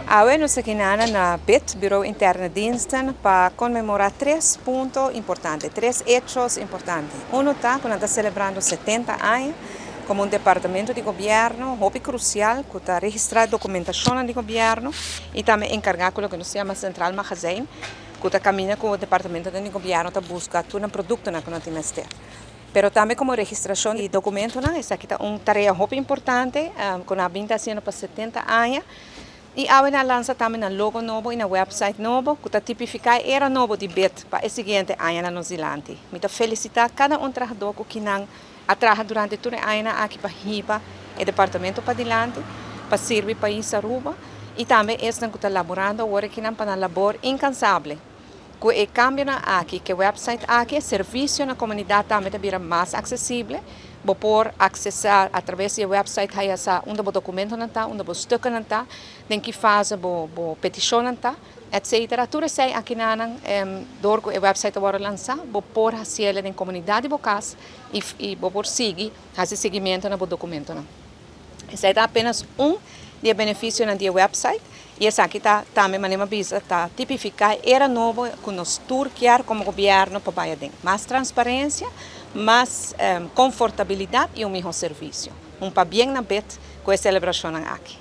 Hoy nos aqui na BIT, Bureau Interno de Diensten, para comemorar três pontos importantes, três hechos importantes. Um está quando está celebrando 70 anos como um departamento de governo, muito crucial, que está registrando documentação de governo e também encarregado do que se chama Central Magazine, que está caminhando com o departamento de governo para buscar todo um produto que nós temos. Pero também como registração de documentos, essa aqui é uma tarefa muito importante, que nós estamos fazendo para 70 anos. E agora lança também um logo novo e um website novo, que está tipificar era novo de BIT para o seguinte ano na Nova Zelândia. Eu felicitar cada trabalhador que não trabalha durante todo o ano aqui para riba o departamento para adiante, para servir o país a Aruba, e também estão que está laborando agora aqui para uma labor incansável. Com o cambio aqui, que o website aqui, serviço na comunidade também está mais acessível. Vou por acessar através do website aí essa onde o documento não está, onde o estudo não está, tem que fazer a petição não está, etc. Tudo isso aqui na dor o website agora lançar, vou por fazer na comunidade vocais e vou por seguir, fazer seguimento no documento não. Esse é apenas de benefício do website. E essa aqui está também uma visa está tipificar era novo que nós turquear como governo para Baiaden. Mais transparência, mais confortabilidade e um melhor serviço. Para bem na BIT com a celebração aqui.